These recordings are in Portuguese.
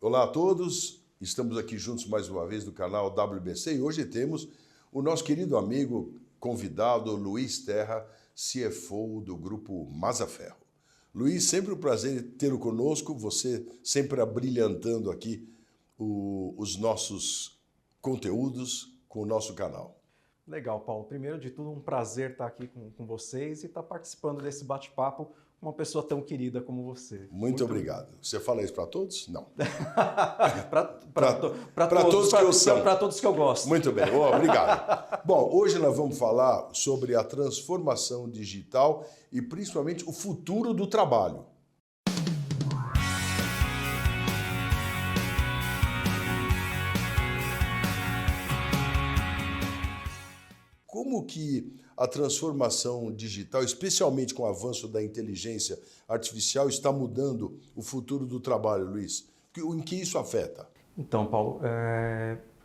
Olá a todos, estamos aqui juntos mais uma vez do canal WBC e hoje temos o nosso querido amigo convidado Luiz Terra, CFO do grupo Mazaferro. Luiz, sempre um prazer tê-lo conosco, você sempre abrilhantando aqui os nossos conteúdos com o nosso canal. Legal, Paulo. Primeiro de tudo, um prazer estar aqui com vocês e estar participando desse bate-papo com uma pessoa tão querida como você. Muito obrigado. Você fala isso para todos? Não. Para todos que eu gosto. Muito bem, obrigado. Bom, hoje nós vamos falar sobre a transformação digital e principalmente o futuro do trabalho. Como que a transformação digital, especialmente com o avanço da inteligência artificial, está mudando o futuro do trabalho, Luiz? Em que isso afeta? Então, Paulo,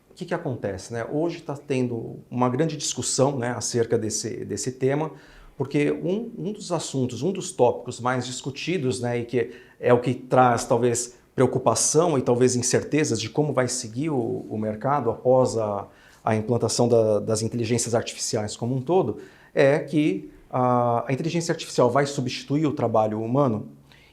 o que acontece, né? Hoje está tendo uma grande discussão, né, acerca desse tema, porque um dos assuntos, um dos tópicos mais discutidos, né, e que é o que traz talvez preocupação e talvez incertezas de como vai seguir o mercado após a implantação das inteligências artificiais como um todo, é que a inteligência artificial vai substituir o trabalho humano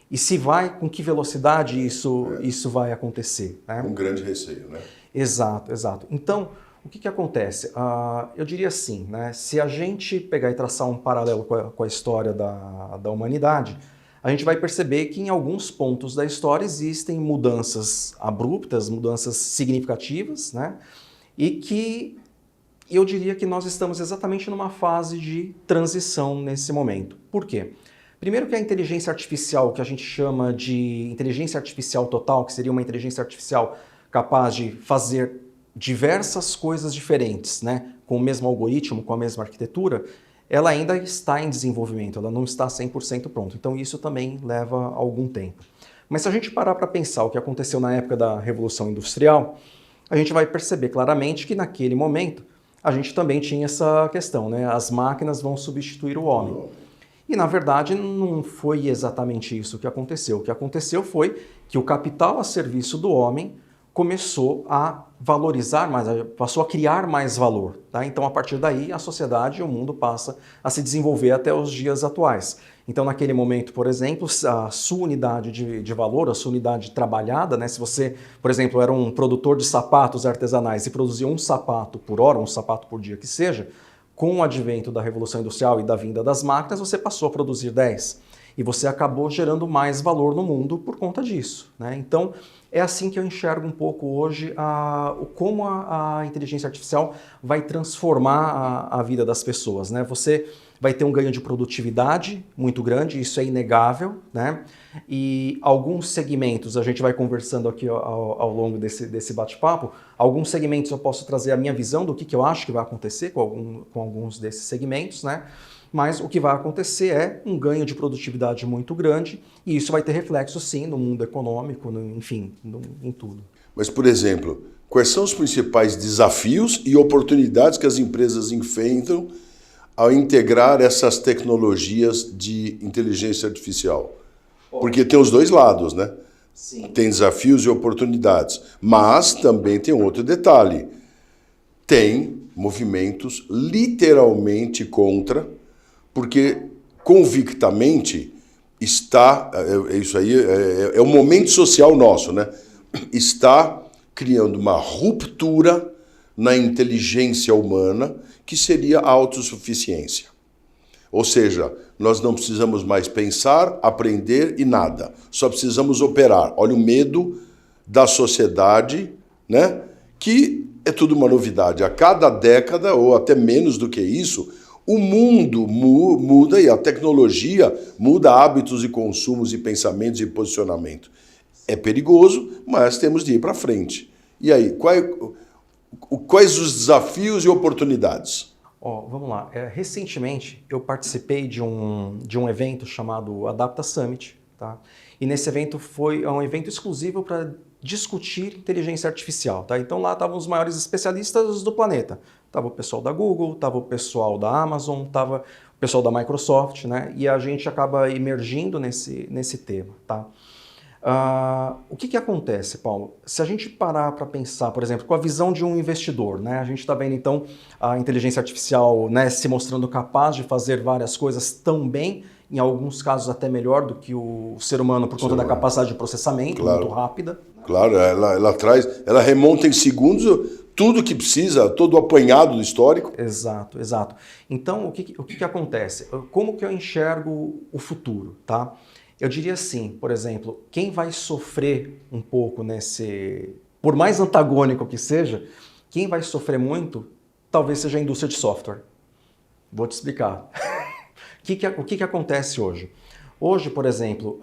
e se vai, com que velocidade isso vai acontecer. Né? Um grande receio, né? Exato, exato. Então, o que acontece? Eu diria assim, né? Se a gente pegar e traçar um paralelo com a história da humanidade, a gente vai perceber que em alguns pontos da história existem mudanças abruptas, mudanças significativas, né? E que eu diria que nós estamos exatamente numa fase de transição nesse momento. Por quê? Primeiro que a inteligência artificial, que a gente chama de inteligência artificial total, que seria uma inteligência artificial capaz de fazer diversas coisas diferentes, né? Com o mesmo algoritmo, com a mesma arquitetura, ela ainda está em desenvolvimento, ela não está 100% pronta. Então isso também leva algum tempo. Mas se a gente parar para pensar o que aconteceu na época da Revolução Industrial, a gente vai perceber claramente que naquele momento a gente também tinha essa questão, né? As máquinas vão substituir o homem. E na verdade não foi exatamente isso que aconteceu. O que aconteceu foi que o capital a serviço do homem começou a valorizar mais, passou a criar mais valor. Tá? Então a partir daí a sociedade e o mundo passa a se desenvolver até os dias atuais. Então, naquele momento, por exemplo, a sua unidade de valor, a sua unidade trabalhada, né? Se você, por exemplo, era um produtor de sapatos artesanais e produzia um sapato por hora, um sapato por dia que seja, com o advento da Revolução Industrial e da vinda das máquinas, você passou a produzir 10. E você acabou gerando mais valor no mundo por conta disso. Né? Então, é assim que eu enxergo um pouco hoje como a inteligência artificial vai transformar a vida das pessoas. Né? Você vai ter um ganho de produtividade muito grande, isso é inegável, né? E alguns segmentos, a gente vai conversando aqui ao longo desse bate-papo, alguns segmentos eu posso trazer a minha visão do que eu acho que vai acontecer com alguns desses segmentos, né? Mas o que vai acontecer é um ganho de produtividade muito grande e isso vai ter reflexo, sim, no mundo econômico, enfim, em tudo. Mas, por exemplo, quais são os principais desafios e oportunidades que as empresas enfrentam ao integrar essas tecnologias de inteligência artificial? Porque tem os dois lados, né? Sim. Tem desafios e oportunidades, mas também tem um outro detalhe. Tem movimentos literalmente contra, porque convictamente está, isso aí é o momento social nosso, né? Está criando uma ruptura na inteligência humana que seria a autossuficiência. Ou seja, nós não precisamos mais pensar, aprender e nada. Só precisamos operar. Olha o medo da sociedade, né? Que é tudo uma novidade. A cada década, ou até menos do que isso, o mundo muda e a tecnologia muda hábitos e consumos e pensamentos e posicionamento. É perigoso, mas temos de ir para frente. E aí, quais os desafios e oportunidades? Vamos lá. Recentemente, eu participei de um evento chamado Adapta Summit. Tá? E nesse evento foi um evento exclusivo para discutir inteligência artificial. Tá? Então lá estavam os maiores especialistas do planeta. Estava o pessoal da Google, estava o pessoal da Amazon, estava o pessoal da Microsoft, né? E a gente acaba emergindo nesse tema. Tá? O que acontece, Paulo? Se a gente parar para pensar, por exemplo, com a visão de um investidor, né? A gente está vendo então a inteligência artificial, né, se mostrando capaz de fazer várias coisas tão bem, em alguns casos até melhor do que o ser humano por conta da capacidade de processamento, muito rápida. Claro, ela remonta em segundos tudo que precisa, todo o apanhado do histórico. Exato, exato. Então, o que acontece? Como que eu enxergo o futuro, tá? Eu diria assim, por exemplo, quem vai sofrer um pouco por mais antagônico que seja, quem vai sofrer muito, talvez seja a indústria de software. Vou te explicar. O que acontece hoje? Hoje, por exemplo,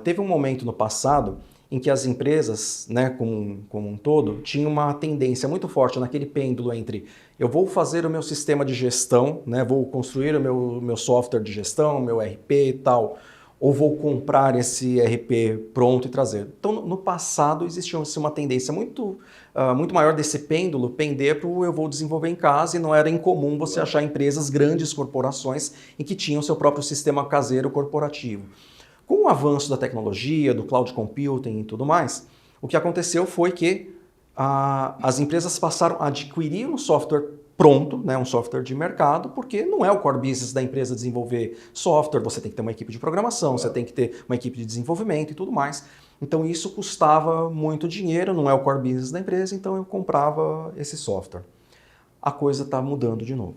teve um momento no passado em que as empresas, né, como um todo, tinham uma tendência muito forte naquele pêndulo entre eu vou fazer o meu sistema de gestão, né, vou construir o meu software de gestão, meu RP e tal, ou vou comprar esse RP pronto e trazer. Então, no passado, existia uma tendência muito maior desse pêndulo pender para o eu vou desenvolver em casa, e não era incomum você achar empresas, grandes corporações, em que tinham seu próprio sistema caseiro corporativo. Com o avanço da tecnologia, do cloud computing e tudo mais, o que aconteceu foi que as empresas passaram a adquirir um software pronto, né, um software de mercado, porque não é o core business da empresa desenvolver software, você tem que ter uma equipe de programação, você tem que ter uma equipe de desenvolvimento e tudo mais. Então isso custava muito dinheiro, não é o core business da empresa, então eu comprava esse software. A coisa está mudando de novo.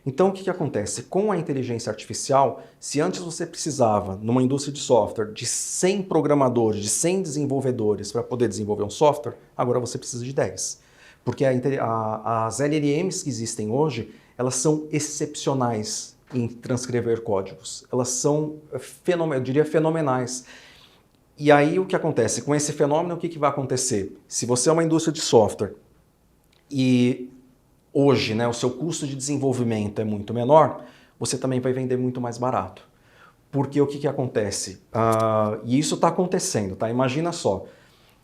Então o que acontece? Com a inteligência artificial, se antes você precisava, numa indústria de software, de 100 programadores, de 100 desenvolvedores para poder desenvolver um software, agora você precisa de 10. Porque as LLMs que existem hoje, elas são excepcionais em transcrever códigos. Elas são, eu diria, fenomenais. E aí o que acontece? Com esse fenômeno, o que vai acontecer? Se você é uma indústria de software e hoje, né, o seu custo de desenvolvimento é muito menor, você também vai vender muito mais barato. Porque o que acontece? E isso está acontecendo, tá? Imagina só,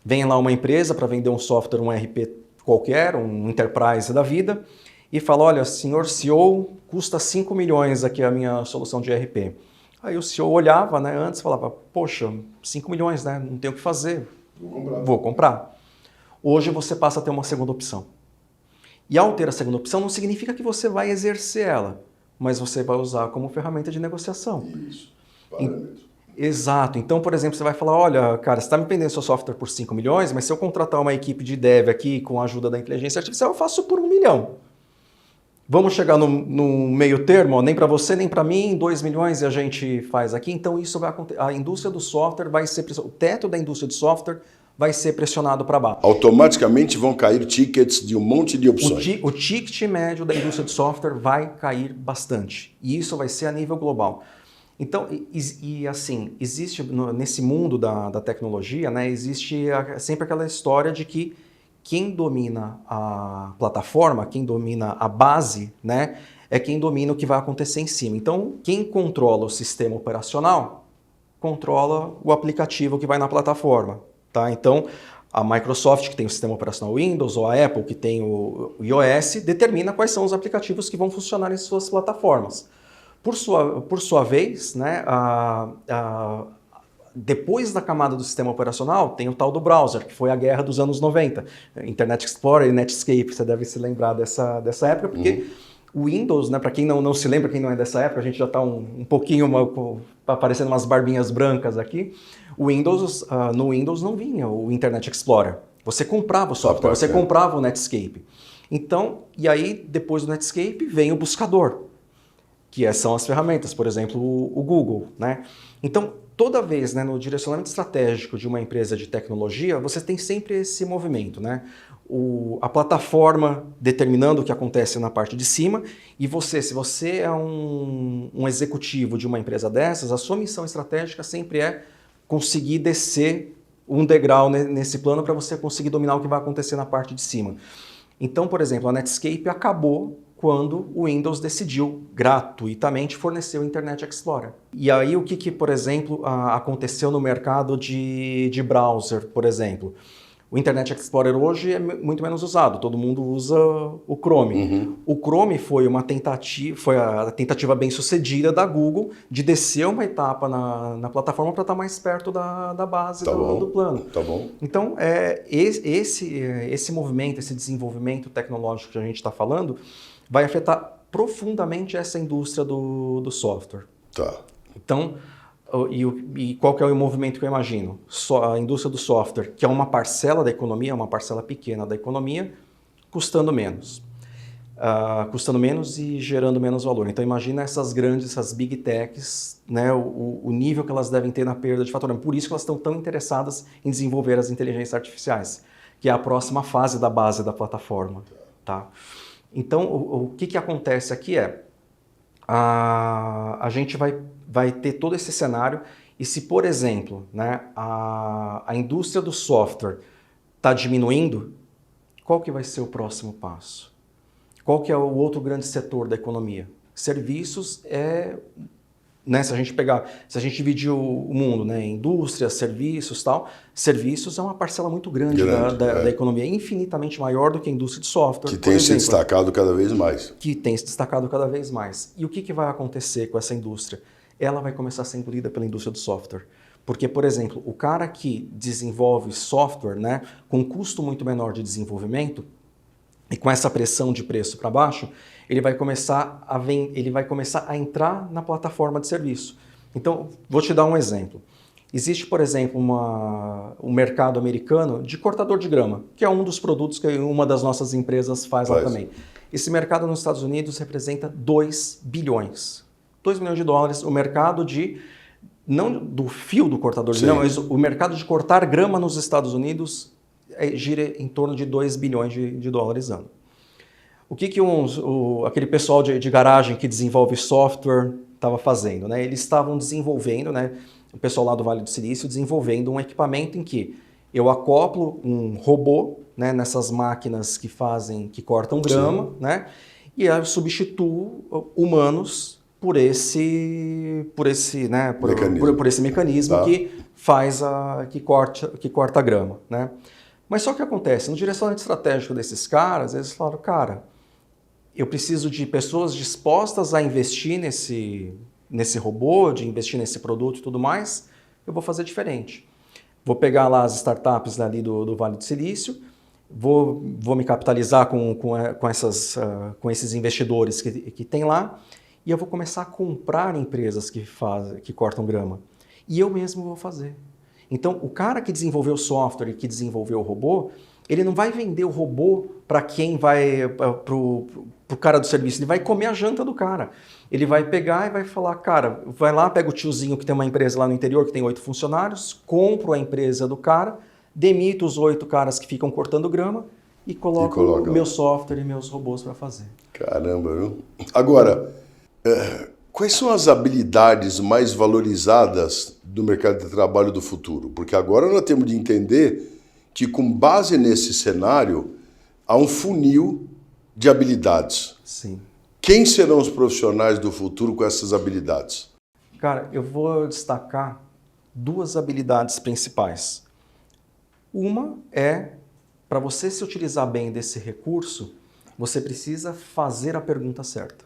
vem lá uma empresa para vender um software, um RP qualquer, um enterprise da vida, e fala, olha, senhor CEO, custa 5 milhões aqui a minha solução de RP. Aí o CEO olhava, né, antes falava, poxa, 5 milhões, né, não tem o que fazer, vou comprar. Hoje você passa a ter uma segunda opção. E ao ter a segunda opção, não significa que você vai exercer ela, mas você vai usar como ferramenta de negociação. Isso, parâmetro. Exato. Então, por exemplo, você vai falar, olha, cara, você está me vendendo seu software por 5 milhões, mas se eu contratar uma equipe de dev aqui com a ajuda da inteligência artificial, eu faço por 1 milhão. Vamos chegar no meio termo, ó, nem para você, nem para mim, 2 milhões e a gente faz aqui. Então, isso vai acontecer. A indústria do software vai ser pressionada, o teto da indústria de software vai ser pressionado para baixo. Automaticamente vão cair tickets de um monte de opções. O ticket médio da indústria de software vai cair bastante. E isso vai ser a nível global. Então, assim, existe nesse mundo da tecnologia, né, existe sempre aquela história de que quem domina a plataforma, quem domina a base, né, é quem domina o que vai acontecer em cima. Então, quem controla o sistema operacional, controla o aplicativo que vai na plataforma. Tá? Então, a Microsoft, que tem o sistema operacional Windows, ou a Apple, que tem o iOS, determina quais são os aplicativos que vão funcionar em suas plataformas. Por sua vez, né, depois da camada do sistema operacional, tem o tal do browser, que foi a guerra dos anos 90. Internet Explorer e Netscape, você deve se lembrar dessa época, porque o Windows, né, para quem não se lembra, quem não é dessa época, a gente já está um pouquinho aparecendo umas barbinhas brancas aqui. No Windows não vinha o Internet Explorer. Você comprava o software, você comprava o Netscape. Então, e aí, depois do Netscape, vem o buscador, que são as ferramentas, por exemplo, o Google, né? Então, toda vez, né, no direcionamento estratégico de uma empresa de tecnologia, você tem sempre esse movimento, né? A plataforma determinando o que acontece na parte de cima, e se você é um executivo de uma empresa dessas, a sua missão estratégica sempre é conseguir descer um degrau nesse plano para você conseguir dominar o que vai acontecer na parte de cima. Então, por exemplo, a Netscape acabou quando o Windows decidiu gratuitamente fornecer o Internet Explorer. E aí o que por exemplo, aconteceu no mercado de browser, por exemplo? O Internet Explorer hoje é muito menos usado, todo mundo usa o Chrome. O Chrome foi a tentativa bem sucedida da Google de descer uma etapa na plataforma para estar mais perto da base do plano. Tá bom. Então, esse movimento, esse desenvolvimento tecnológico que a gente está falando, vai afetar profundamente essa indústria do software. Tá. Então, e qual que é o movimento que eu imagino? A indústria do software, que é uma parcela da economia, uma parcela pequena da economia, custando menos. Custando menos e gerando menos valor. Então imagina essas big techs, né, o nível que elas devem ter na perda de faturamento. Por isso que elas estão tão interessadas em desenvolver as inteligências artificiais, que é a próxima fase da base da plataforma. Tá? Então o que acontece aqui é, a gente vai ter todo esse cenário e se, por exemplo, né, a indústria do software está diminuindo, qual que vai ser o próximo passo? Qual que é o outro grande setor da economia? Serviços né, se a gente dividir o mundo, né, indústria, serviços, tal, serviços é uma parcela muito grande da economia, infinitamente maior do que a indústria de software. Que tem se destacado cada vez mais. Que tem se destacado cada vez mais. E o que vai acontecer com essa indústria? Ela vai começar a ser engolida pela indústria do software. Porque, por exemplo, o cara que desenvolve software, né, com um custo muito menor de desenvolvimento, e com essa pressão de preço para baixo, ele vai começar a entrar na plataforma de serviço. Então, vou te dar um exemplo. Existe, por exemplo, um mercado americano de cortador de grama, que é um dos produtos que uma das nossas empresas faz lá também. Esse mercado nos Estados Unidos representa 2 bilhões. 2 bilhões de dólares, o mercado não do fio do cortador de grama, mas o mercado de cortar grama nos Estados Unidos gira em torno de 2 bilhões de dólares ano. O que aquele pessoal de garagem que desenvolve software estava fazendo? Né? Eles estavam desenvolvendo, né, o pessoal lá do Vale do Silício, desenvolvendo um equipamento em que eu acoplo um robô, né, nessas máquinas que cortam grama, né, e eu substituo humanos por esse mecanismo que faz que corta a grama, né? Mas só que acontece, no direcionamento estratégico desses caras, eles falaram, cara, eu preciso de pessoas dispostas a investir nesse robô, de investir nesse produto e tudo mais, eu vou fazer diferente. Vou pegar lá as startups ali do Vale do Silício, vou me capitalizar com esses investidores que tem lá, e eu vou começar a comprar empresas que cortam grama. E eu mesmo vou fazer. Então, o cara que desenvolveu o software e que desenvolveu o robô, ele não vai vender o robô para quem vai, para o cara do serviço, ele vai comer a janta do cara. Ele vai pegar e vai falar, cara, vai lá, pega o tiozinho que tem uma empresa lá no interior que tem 8 funcionários, compro a empresa do cara, demito os 8 caras que ficam cortando grama e coloco o meu software e meus robôs para fazer. Caramba, viu? Agora, quais são as habilidades mais valorizadas do mercado de trabalho do futuro? Porque agora nós temos de entender que, com base nesse cenário, há um funil de habilidades. Sim. Quem serão os profissionais do futuro com essas habilidades? Cara, eu vou destacar 2 habilidades principais. Uma é, para você se utilizar bem desse recurso, você precisa fazer a pergunta certa.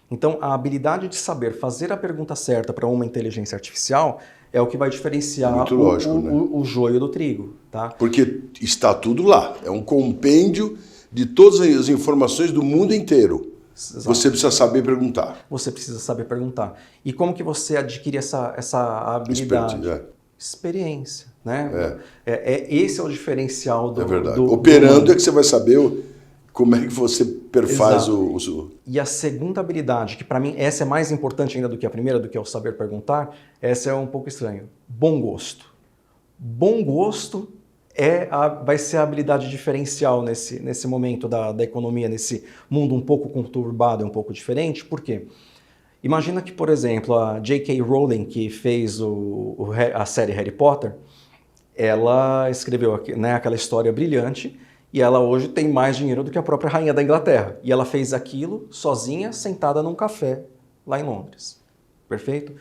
Então, a habilidade de saber fazer a pergunta certa para uma inteligência artificial é o que vai diferenciar o joio do trigo. Tá? Porque está tudo lá. É um compêndio de todas as informações do mundo inteiro. Exato. Você precisa saber perguntar. Você precisa saber perguntar. E como que você adquire essa habilidade? Experiência. Né? Esse é o diferencial do... É verdade. Operando é que você vai saber como é que você perfaz o... E a segunda habilidade, que para mim essa é mais importante ainda do que a primeira, do que é o saber perguntar, essa é um pouco estranho. Bom gosto. Bom gosto vai ser a habilidade diferencial nesse momento da economia, nesse mundo um pouco conturbado e um pouco diferente. Por quê? Imagina que, por exemplo, a J.K. Rowling, que fez a série Harry Potter, ela escreveu, né, aquela história brilhante, e ela hoje tem mais dinheiro do que a própria rainha da Inglaterra. E ela fez aquilo sozinha, sentada num café lá em Londres. Perfeito?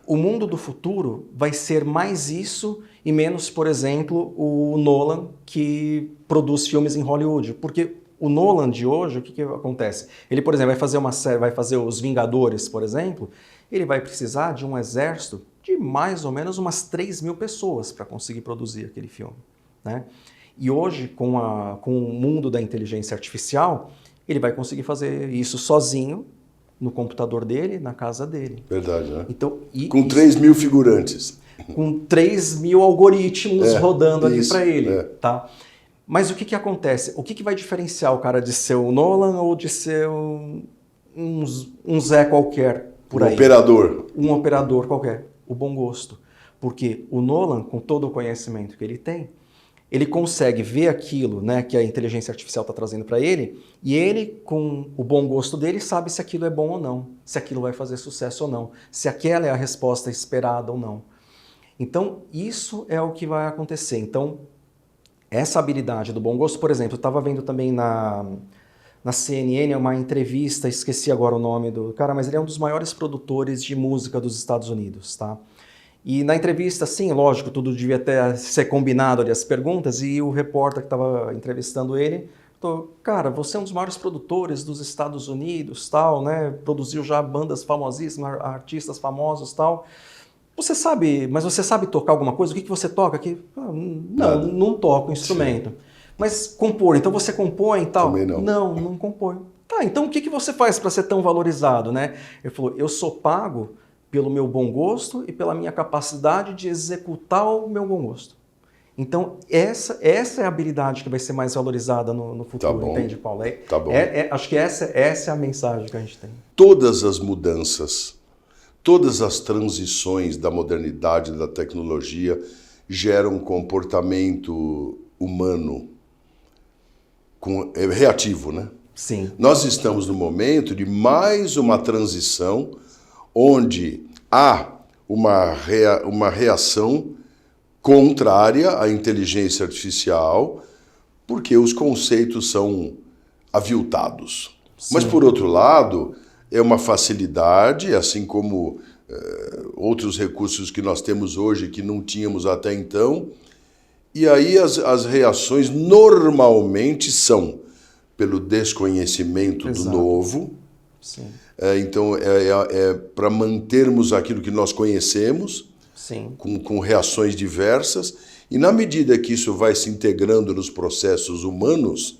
o mundo do futuro vai ser mais isso e menos, por exemplo, o Nolan, que produz filmes em Hollywood. Porque o Nolan de hoje, o que acontece? Ele, por exemplo, vai fazer uma série, vai fazer Os Vingadores, por exemplo, ele vai precisar de um exército de mais ou menos umas 3.000 pessoas para conseguir produzir aquele filme, né? E hoje, com o mundo da inteligência artificial, ele vai conseguir fazer isso sozinho, no computador dele, na casa dele. Verdade, né? Então, com 3.000 figurantes. Com 3.000 algoritmos rodando ali para ele. É. Tá? Mas o que acontece? O que vai diferenciar o cara de ser o Nolan ou de ser um Zé qualquer por aí? Um operador qualquer. O bom gosto. Porque o Nolan, com todo o conhecimento que ele tem, ele consegue ver aquilo, né, que a inteligência artificial está trazendo para ele, e ele, com o bom gosto dele, sabe se aquilo é bom ou não, se aquilo vai fazer sucesso ou não, se aquela é a resposta esperada ou não. Então, isso é o que vai acontecer. Então, essa habilidade do bom gosto, por exemplo, eu estava vendo também na CNN uma entrevista, esqueci agora o nome do cara, mas ele é um dos maiores produtores de música dos Estados Unidos, tá? E na entrevista, sim, lógico, tudo devia ter ser combinado ali as perguntas, e o repórter que estava entrevistando ele falou: cara, você é um dos maiores produtores dos Estados Unidos, tal, né? Produziu já bandas famosíssimas, artistas famosos, tal. Você sabe tocar alguma coisa? O que você toca aqui? Não toco instrumento. Sim. Mas compor, então você compõe e tal? Também não. Não compõe. Tá, então o que você faz para ser tão valorizado, né? Ele falou: eu sou pago pelo meu bom gosto e pela minha capacidade de executar o meu bom gosto. Então, essa é a habilidade que vai ser mais valorizada no futuro, tá entende, Paulo? Tá bom. Acho que essa é a mensagem que a gente tem. Todas as mudanças, todas as transições da modernidade, da tecnologia, geram um comportamento humano reativo, né? Sim. Nós estamos no momento de mais uma transição onde há uma reação contrária à inteligência artificial, porque os conceitos são aviltados. Sim. Mas, por outro lado, é uma facilidade, assim como outros recursos que nós temos hoje que não tínhamos até então. E aí as reações normalmente são pelo desconhecimento do novo. Sim. Então, para mantermos aquilo que nós conhecemos, sim, com reações diversas, e na medida que isso vai se integrando nos processos humanos,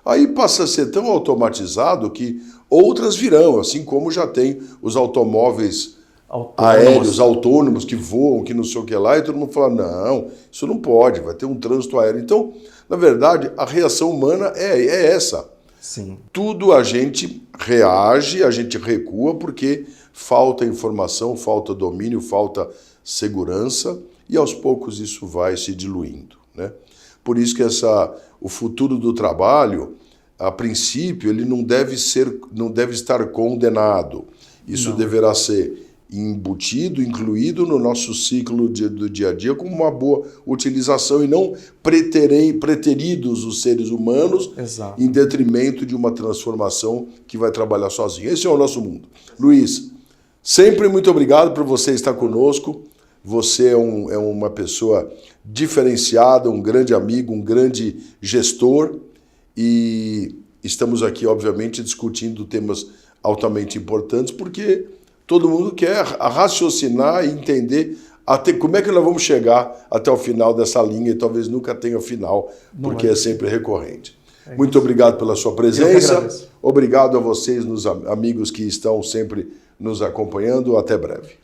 aí passa a ser tão automatizado que outras virão, assim como já tem os automóveis aéreos, autônomos, que voam, que não sei o que lá, e todo mundo fala: não, isso não pode, vai ter um trânsito aéreo. Então, na verdade, a reação humana é essa. Sim. Tudo a gente reage, a gente recua porque falta informação, falta domínio, falta segurança, e aos poucos isso vai se diluindo, né? Por isso que o futuro do trabalho, a princípio, ele não deve estar condenado. Isso deverá ser embutido, incluído no nosso ciclo do dia a dia como uma boa utilização, e não preteridos os seres humanos. Exato. Em detrimento de uma transformação que vai trabalhar sozinho. Esse é o nosso mundo. Luiz, sempre muito obrigado por você estar conosco. Você é uma pessoa diferenciada, um grande amigo, um grande gestor, e estamos aqui, obviamente, discutindo temas altamente importantes, porque todo mundo quer raciocinar e entender até como é que nós vamos chegar até o final dessa linha, e talvez nunca tenha o final, porque é sempre recorrente. Muito obrigado pela sua presença. Obrigado a vocês, amigos que estão sempre nos acompanhando. Até breve.